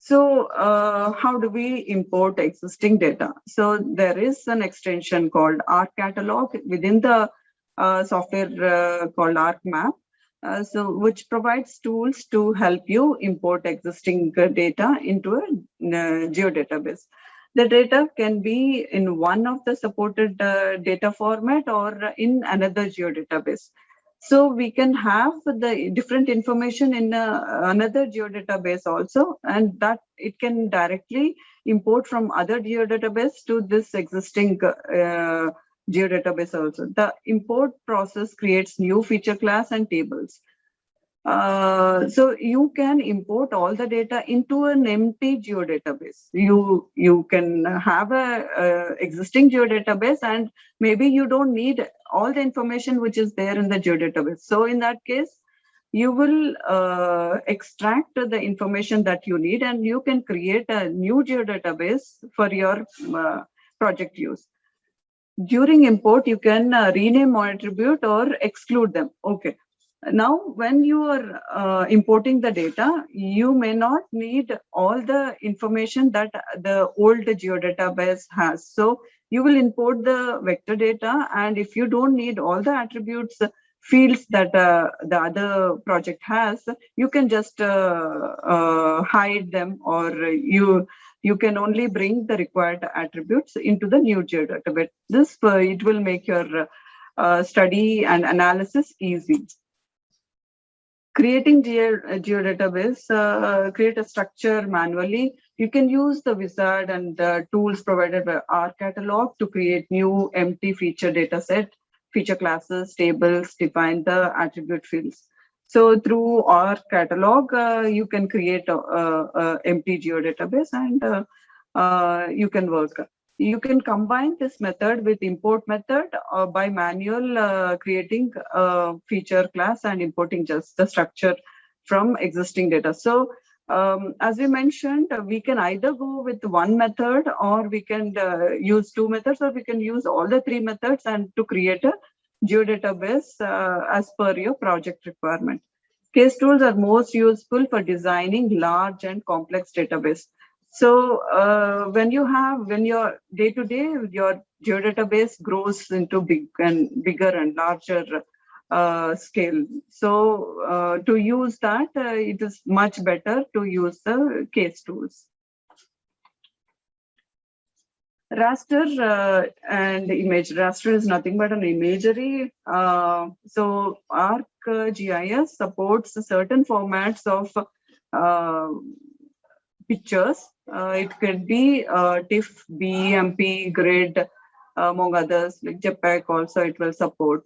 So how do we import existing data? So there is an extension called Arc Catalog within the software called ArcMap, which provides tools to help you import existing data into a geodatabase. The data can be in one of the supported data format or in another geodatabase. So we can have the different information in another geodatabase also, and that it can directly import from other geodatabase to this existing geodatabase also. The import process creates new feature class and tables. So you can import all the data into an empty geodatabase. You can have a existing geodatabase, and maybe you don't need all the information which is there in the geodatabase. So in that case, you will extract the information that you need, and you can create a new geodatabase for your project use. During import, you can rename one attribute or exclude them. Okay. Now, when you are importing the data, you may not need all the information that the old geodatabase has. So you will import the vector data, and if you don't need all the attributes fields that the other project has, you can just hide them, or you can only bring the required attributes into the new geodatabase. This it will make your study and analysis easy. Creating geodatabase, create a structure manually. You can use the wizard and tools provided by Arc Catalog to create new empty feature data set, feature classes, tables, define the attribute fields. So through Arc Catalog, you can create a empty geodatabase, and you can work. You can combine this method with import method by manual creating a feature class and importing just the structure from existing data. So as we mentioned, we can either go with one method, or we can use two methods, or we can use all the three methods and to create a geodatabase as per your project requirement. Case tools are most useful for designing large and complex database. So when your day-to-day, your geodatabase grows into bigger and larger scale. So to use that, it is much better to use the case tools. Raster and image. Raster is nothing but an imagery. So ArcGIS supports certain formats of pictures. It could be TIFF, BMP, Grid, among others, like JPEG also it will support.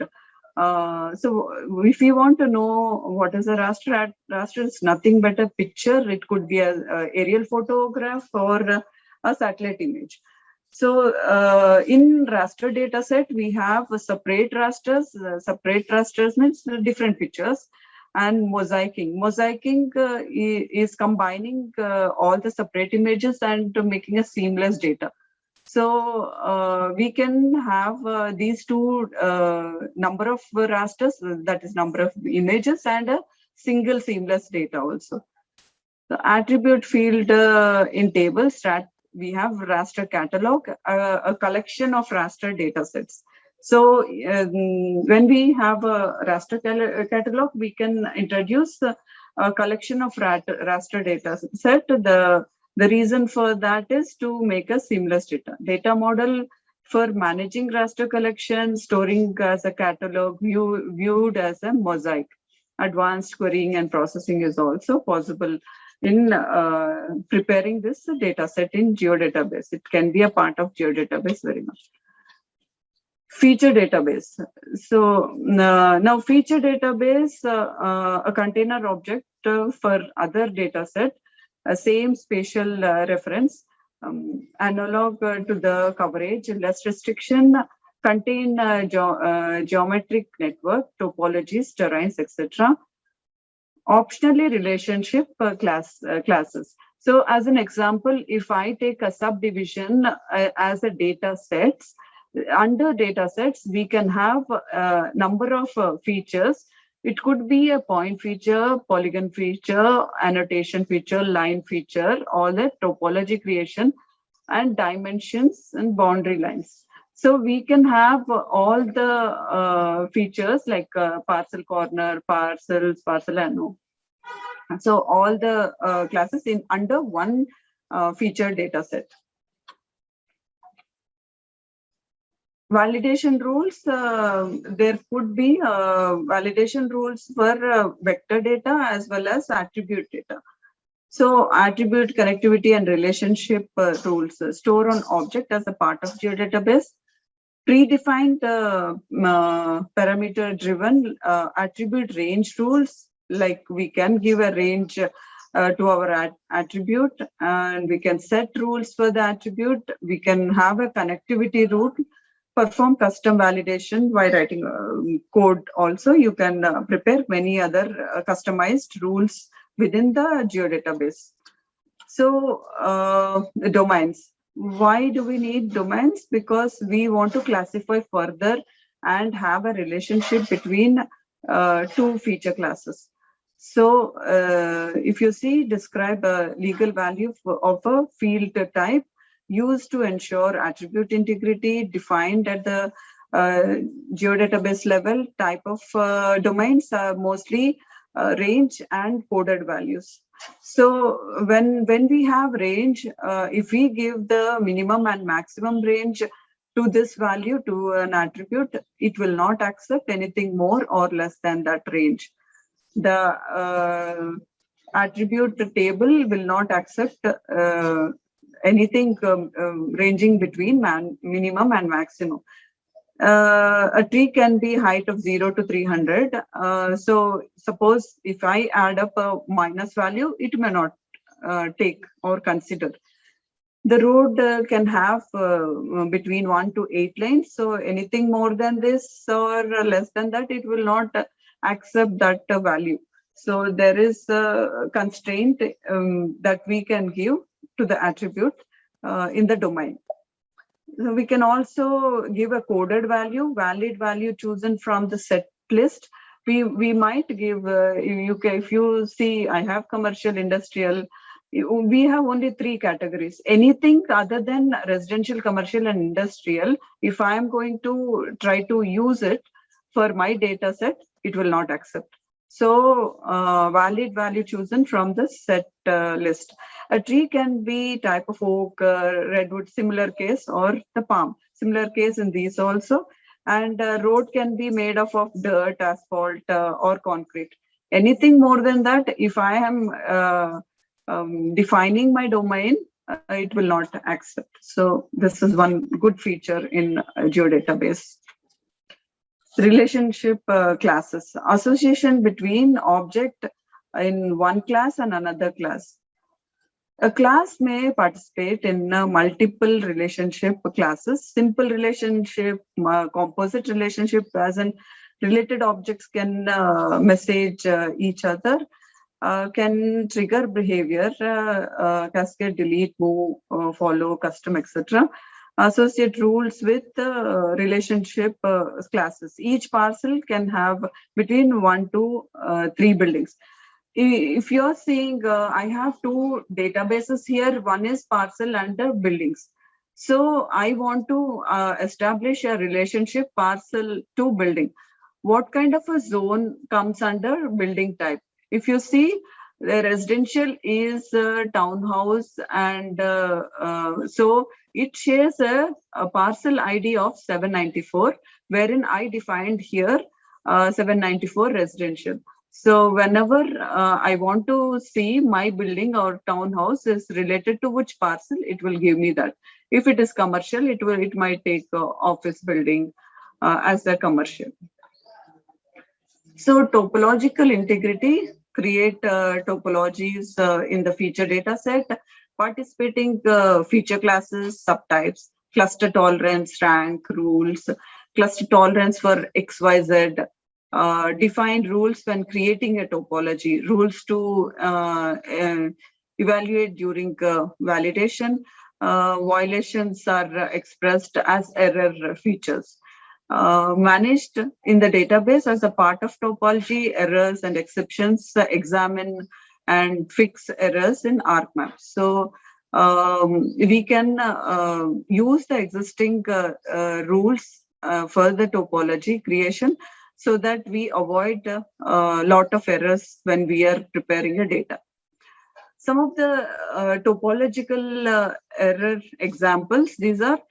So if you want to know what is a raster, raster is nothing but a picture. It could be a aerial photograph or a satellite image. So in raster data set, we have separate rasters. Separate rasters means different pictures. And mosaicing. Mosaicing is combining all the separate images and making a seamless data. So we can have these two number of rasters, that is number of images, and a single seamless data also. The attribute field in tables, we have raster catalog, a collection of raster data sets. So when we have a raster catalog, we can introduce a collection of raster data set. The reason for that is to make a seamless data model for managing raster collection, storing as a catalog, viewed as a mosaic. Advanced querying and processing is also possible in preparing this data set in geodatabase. It can be a part of geodatabase very much. Feature database. So now feature database, a container object for other data set, same spatial reference, analog to the coverage, less restriction, contain geometric network, topologies, terrains, etc. Optionally relationship classes. So as an example, if I take a subdivision as a data sets, under data sets, we can have a number of features It could be a point feature, polygon feature, annotation feature, line feature, all the topology creation and dimensions and boundary lines. So we can have all the features like parcel corner, parcels, parcel anno. So all the classes in under one feature data set. Validation rules, there could be validation rules for vector data as well as attribute data. So attribute, connectivity and relationship rules store on object as a part of geodatabase. Predefined parameter driven attribute range rules, like we can give a range to our attribute, and we can set rules for the attribute. We can have a connectivity rule, perform custom validation while writing code. Also, you can prepare many other customized rules within the geodatabase. So the domains. Why do we need domains? Because we want to classify further and have a relationship between two feature classes. So if you see, describe a legal value of a field type used to ensure attribute integrity, defined at the geodatabase level. Type of domains are mostly range and coded values. So when we have range, if we give the minimum and maximum range to this value to an attribute, it will not accept anything more or less than that range. The attribute table will not accept anything ranging between minimum and maximum. A tree can be height of 0 to 300. So suppose if I add up a minus value, it may not take or consider. The road can have between 1 to 8 lanes. So anything more than this or less than that, it will not accept that value. So there is a constraint that we can give to the attribute in the domain. So we can also give a coded value, valid value chosen from the set list. We might give, if you see, I have commercial, industrial, we have only 3 categories. Anything other than residential, commercial and industrial, if I am going to try to use it for my data set, it will not accept. So valid value chosen from the set list. A tree can be type of oak, redwood, similar case, or the palm, similar case in these also. And road can be made up of dirt, asphalt, or concrete. Anything more than that, if I am defining my domain, it will not accept. So this is one good feature in geodatabase. Relationship classes, association between object in one class and another class. A class may participate in multiple relationship classes, simple relationship, composite relationship, as in related objects can message each other, can trigger behavior, cascade, delete, move, follow, custom, etc. Associate rules with relationship classes. Each parcel can have between 1 to 3 buildings. If you're seeing, I have 2 databases here. One is parcel and buildings. So I want to establish a relationship parcel to building. What kind of a zone comes under building type? If you see, the residential is townhouse, and so it shares a parcel ID of 794, wherein I defined here 794 residential. So whenever I want to see my building or townhouse is related to which parcel, it will give me that. If it is commercial, it might take office building as a commercial. So topological integrity, create topologies in the feature data set, participating feature classes, subtypes, cluster tolerance, rank, rules, cluster tolerance for XYZ, define rules when creating a topology, rules to evaluate during validation. Violations are expressed as error features. managed in the database as a part of topology. Errors and exceptions examine and fix errors in ArcMap. So we can use the existing rules for the topology creation so that we avoid a lot of errors when we are preparing a data. Some of the topological error examples, these are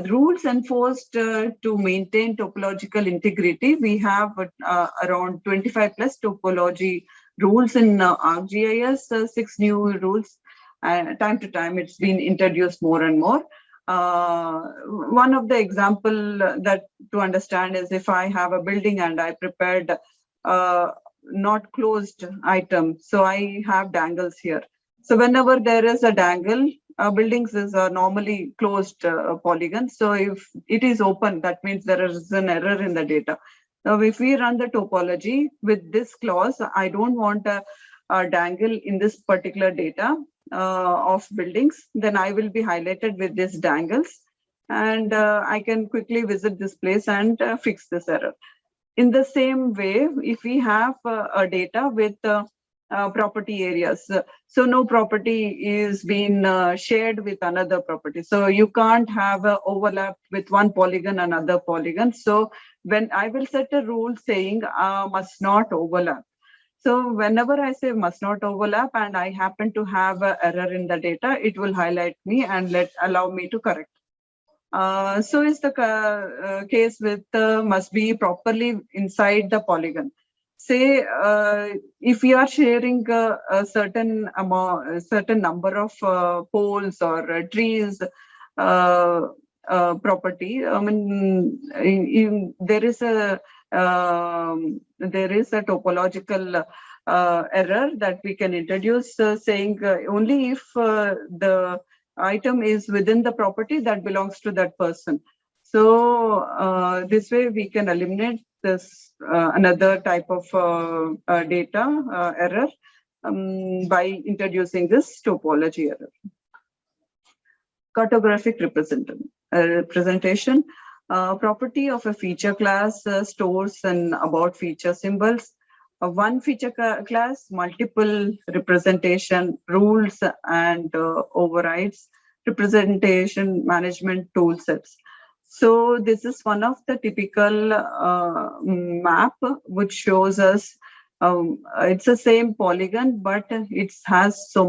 rules enforced to maintain topological integrity. We have around 25 plus topology rules in ArcGIS, 6 new rules. Time to time, it's been introduced more and more. One of the example that to understand is if I have a building and I prepared not closed item, so I have dangles here. So whenever there is a dangle, buildings is a normally closed polygon. So if it is open, that means there is an error in the data. Now, if we run the topology with this clause, I don't want a dangle in this particular data of buildings, then I will be highlighted with these dangles, and I can quickly visit this place and fix this error. In the same way, if we have a data with property areas, so no property is being shared with another property. So you can't have an overlap with one polygon and another polygon. So when I will set a rule saying must not overlap. So whenever I say must not overlap and I happen to have an error in the data, it will highlight me and allow me to correct. So is the case with must be properly inside the polygon. Say if we are sharing a certain amount, a certain number of poles or trees property. I mean, there is a topological error that we can introduce, saying only if the item is within the property that belongs to that person. So this way we can eliminate this another type of data error by introducing this topology error. Cartographic representation. Property of a feature class stores and about feature symbols. One feature class, multiple representation rules and overrides, representation management tool sets. So this is one of the typical map which shows us it's the same polygon, but it has so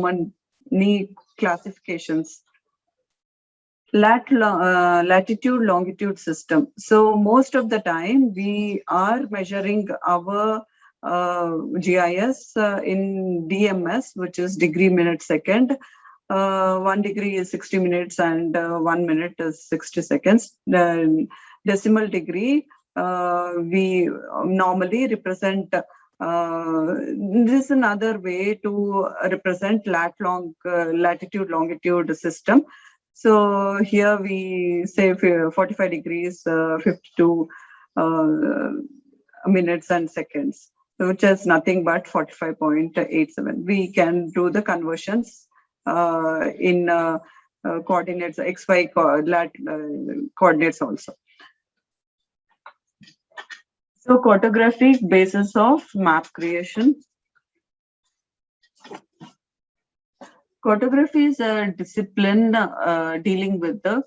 many classifications. Latitude longitude system. So most of the time we are measuring our GIS in DMS, which is degree minute second. 1 degree is 60 minutes and 1 minute is 60 seconds. The decimal degree we normally represent. This is another way to represent latitude longitude system. So here we say 45 degrees, 52 minutes and seconds, which is nothing but 45.87. We can do the conversions in coordinates, XY coordinates also. So cartographic basis of map creation. Cartography is a discipline dealing with the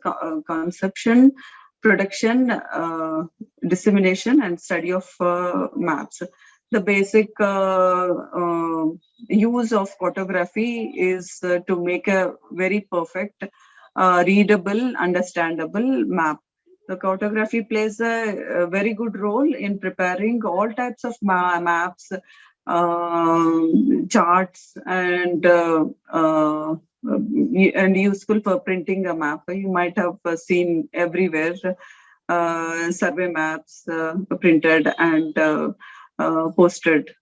conception, production, dissemination, and study of maps. The basic use of cartography is to make a very perfect, readable, understandable map. The cartography plays a very good role in preparing all types of maps, charts, and useful for printing a map. You might have seen everywhere survey maps printed and posted.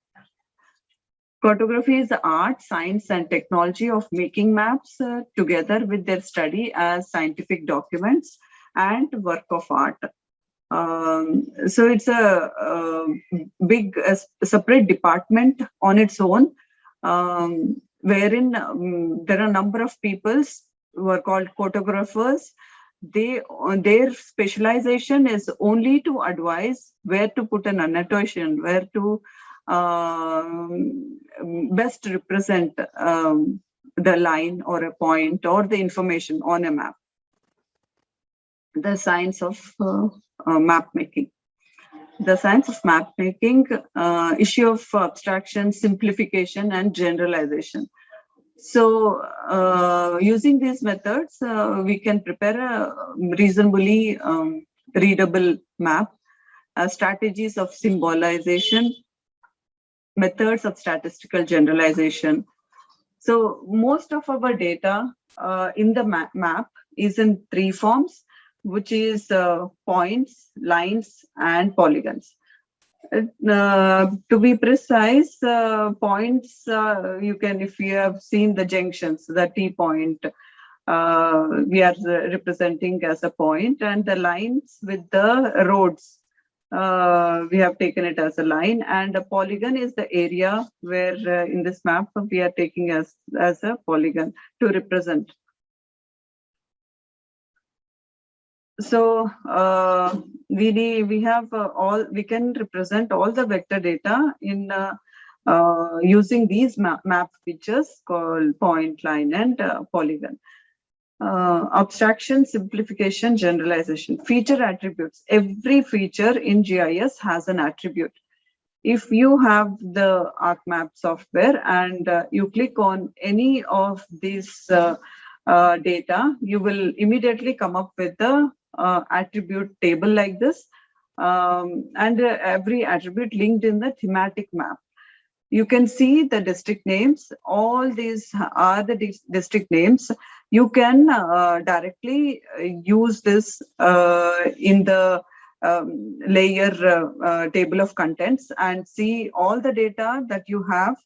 Cartography is the art, science, and technology of making maps together with their study as scientific documents and work of art. So it's a big separate department on its own, wherein there are a number of peoples who are called cartographers, their specialization is only to advise where to put an annotation, where to best represent the line or a point or the information on a map. The science of map making. The science of map making, issue of abstraction, simplification, and generalization. So using these methods, we can prepare a reasonably readable map, strategies of symbolization, methods of statistical generalization. So most of our data in the map is in three forms, which is points, lines, and polygons. To be precise, points, you can, if you have seen the junctions, the T point, we are representing as a point, and the lines with the roads, we have taken it as a line, and a polygon is the area where in this map we are taking as a polygon to represent. So we have we can represent all the vector data in using these map features called point, line, and polygon. Abstraction, simplification, generalization. Feature attributes. Every feature in GIS has an attribute. If you have the ArcMap software and you click on any of these data, you will immediately come up with the attribute table like this, and every attribute linked in the thematic map. You can see the district names. All these are the district names. You can directly use this in the layer table of contents and see all the data that you have,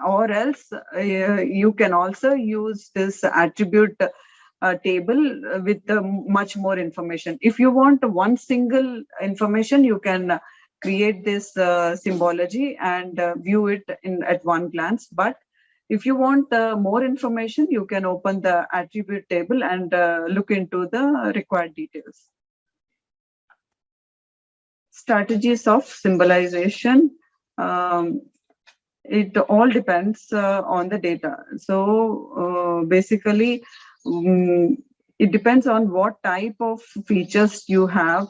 or else you can also use this attribute table with much more information. If you want one single information, you can create this symbology and view it at one glance. But if you want more information, you can open the attribute table and look into the required details. Strategies of symbolization. It all depends on the data. So basically, it depends on what type of features you have,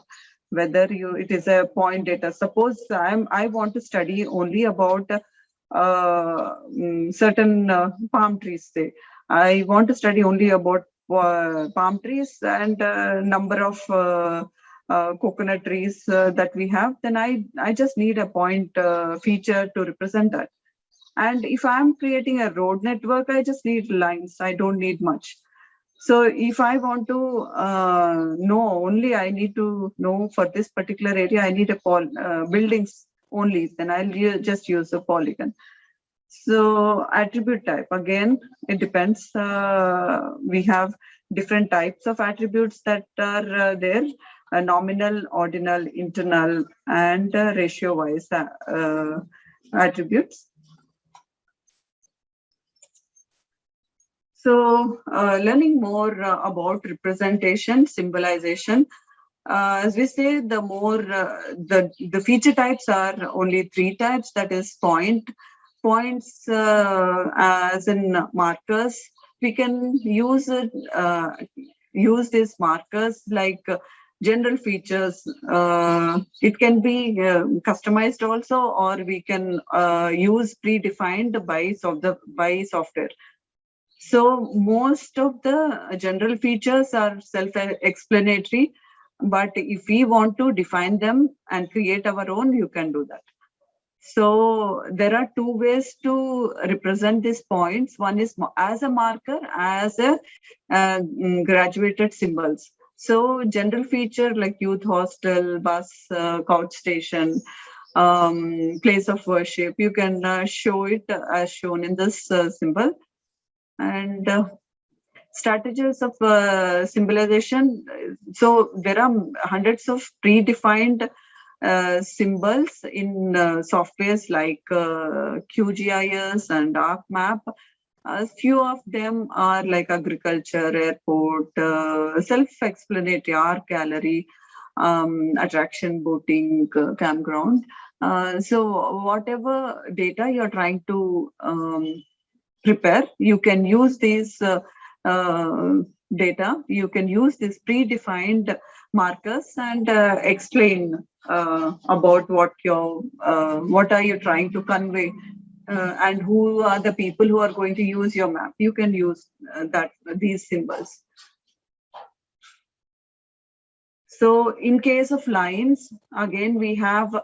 whether it is a point data. Suppose I want to study only about certain palm trees, say. I want to study only about palm trees and number of coconut trees that we have, then I just need a point feature to represent that. And if I'm creating a road network, I just need lines. I don't need much. So if I want to know only, I need to know for this particular area, I need a buildings only, then I'll just use a polygon. So attribute type, again, it depends. We have different types of attributes that are there. Nominal, ordinal, internal, and ratio-wise attributes. So learning more about representation, symbolization. As we say, the more the feature types are only three types. That is points as in markers. We can use these markers like general features. It can be customized also, or we can use predefined by software. So most of the general features are self-explanatory, but if we want to define them and create our own, you can do that. So there are two ways to represent these points. One is as a marker, as a graduated symbols. So general feature like youth hostel, bus, couch station, place of worship, you can show it as shown in this symbol. And strategies of symbolization. So there are hundreds of predefined symbols in softwares like QGIS and ArcMap. A few of them are like agriculture, airport, self-explanatory, art gallery, attraction, boating, campground. So whatever data you're trying to prepare, you can use these uh, data, you can use these predefined markers and explain about what are you trying to convey, and who are the people who are going to use your map. You can use that these symbols. So in case of lines, again, we have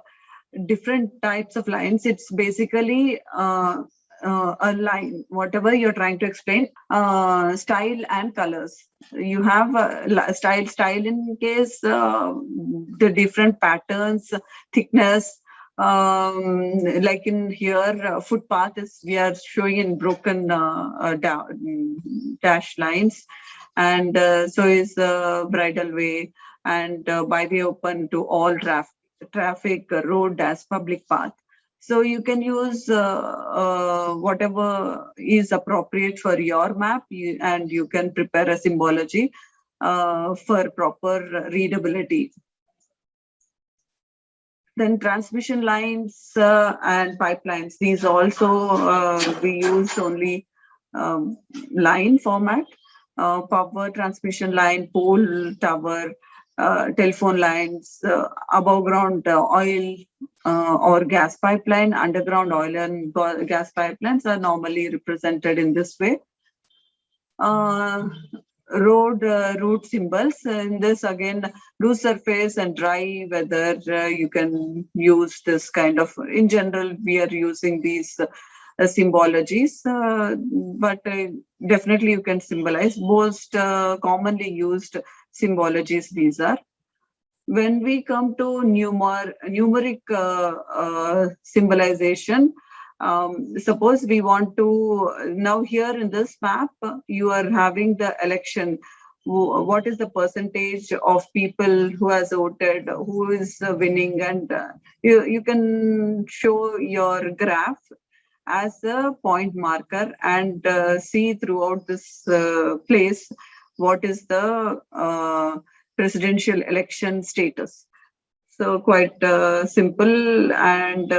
different types of lines. It's basically a line, whatever you're trying to explain, style and colors. You have style in case the different patterns, thickness, like in here, footpath is, we are showing in broken dash lines, and so is bridle way, and byway open to all traffic, road as public path. So you can use whatever is appropriate for your map, and you can prepare a symbology for proper readability. Then transmission lines and pipelines. These also we use only line format. Power transmission line, pole, tower, telephone lines, above ground oil or gas pipeline, underground oil and gas pipelines are normally represented in this way. Road route symbols. In this again, loose surface and dry weather, you can use this kind of. In general, we are using these symbologies, but definitely you can symbolize. Most commonly used symbologies these are. When we come to numeric symbolization, suppose we want to, now here in this map, you are having the election. What is the percentage of people who has voted, who is winning, and you can show your graph as a point marker and see throughout this place what is the presidential election status. So quite simple and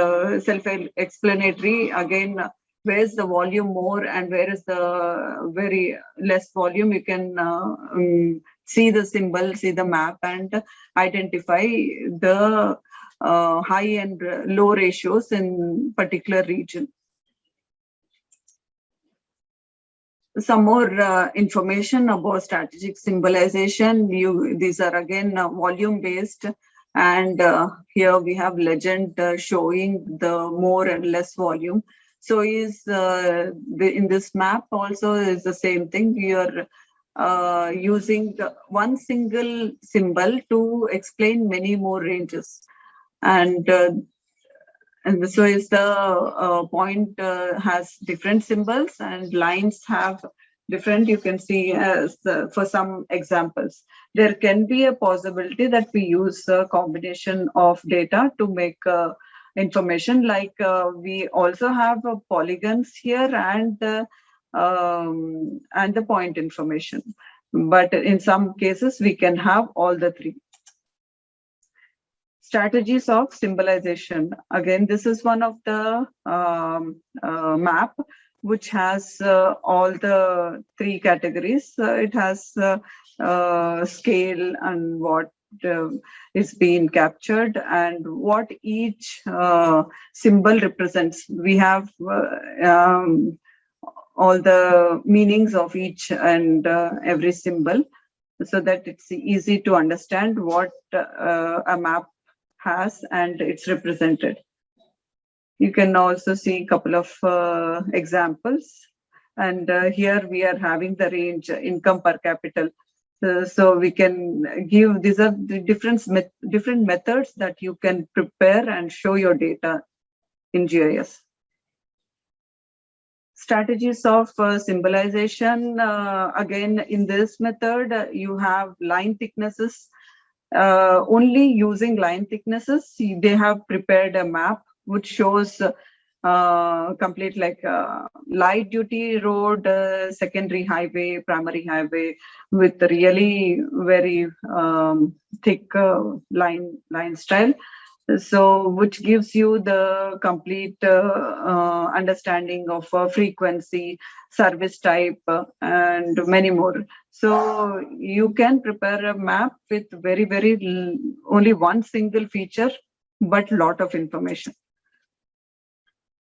self-explanatory. Again, where is the volume more and where is the very less volume, you can see the symbol, see the map, and identify the high and low ratios in particular region. Some more information about strategic symbolization. These are again volume based, and here we have legend showing the more and less volume. So is in this map also is the same thing. We are using one single symbol to explain many more ranges, and so is the point has different symbols, and lines have different. You can see as for some examples, there can be a possibility that we use a combination of data to make information, like we also have polygons here and the point information, but in some cases we can have all the three. Strategies of symbolization. Again, this is one of the map which has all the three categories. It has scale and what is being captured and what each symbol represents. We have all the meanings of each and every symbol, so that it's easy to understand what a map has and it's represented. You can also see a couple of examples, and here we are having the range income per capita. So we can give, these are the different methods that you can prepare and show your data in GIS. Strategies of symbolization. Again, in this method, you have line thicknesses. Only using line thicknesses, they have prepared a map which shows complete like light duty road, secondary highway, primary highway with really very thick line style. So which gives you the complete understanding of frequency, service type, and many more. So you can prepare a map with very only one single feature, but lot of information.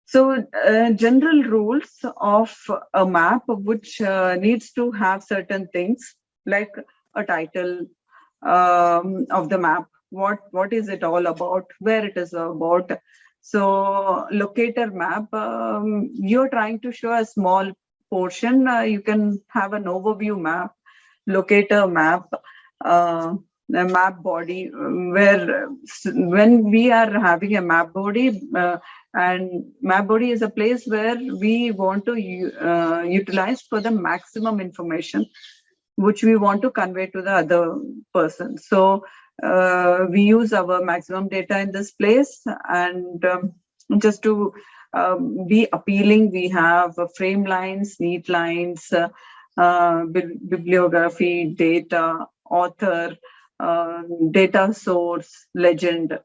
So general rules of a map, which needs to have certain things like a title of the map, what is it all about, where it is about. So locator map, you're trying to show a small portion, you can have an overview map, locator map, a map body, where when we are having a map body, and map body is a place where we want to utilize for the maximum information which we want to convey to the other person. So we use our maximum data in this place, and just to be appealing, we have frame lines, neat lines, bibliography, data, author, data source, legend.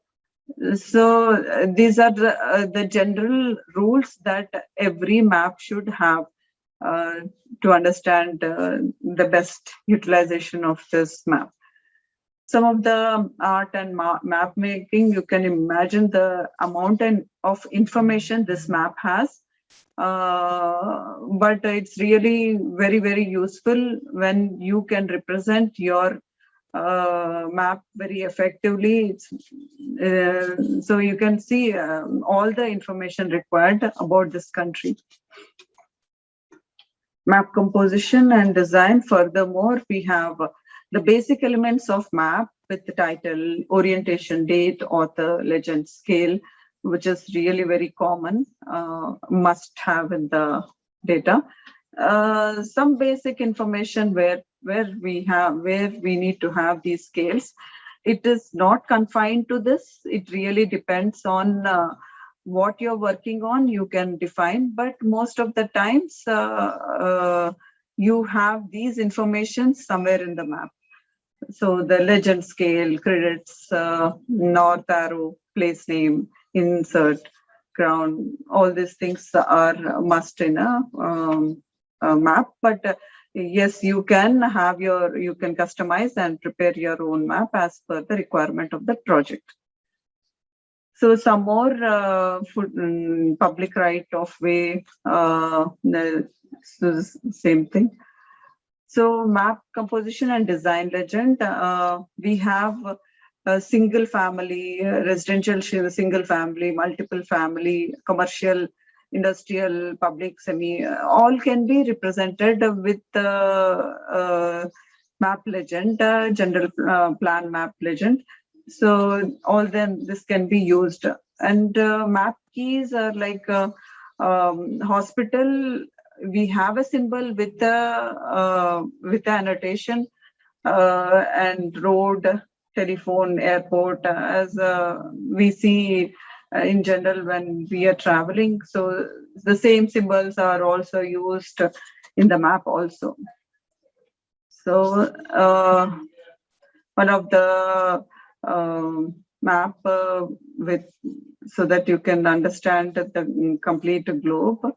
So these are the general rules that every map should have to understand the best utilization of this map. Some of the art and map making, you can imagine the amount of information this map has. But it's really very useful when you can represent your map very effectively. So you can see all the information required about this country. Map composition and design. Furthermore, we have the basic elements of map with the title, orientation, date, author, legend, scale, which is really very common, must have in the data. Some basic information where we need to have these scales. It is not confined to this. It really depends on what you're working on, you can define, but most of the times you have these information somewhere in the map. So the legend, scale, credits, north arrow, place name, insert, ground, all these things are must in a map. But yes, you can customize and prepare your own map as per the requirement of the project. So some more public right of way, same thing. So map composition and design legend, we have a single family, residential single family, multiple family, commercial, industrial, public, semi, all can be represented with map legend, general plan map legend. So all them, this can be used. And map keys are like hospital, we have a symbol with the annotation, and road, telephone, airport, as we see in general when we are traveling. So the same symbols are also used in the map also. So one of the map with, so that you can understand the complete globe.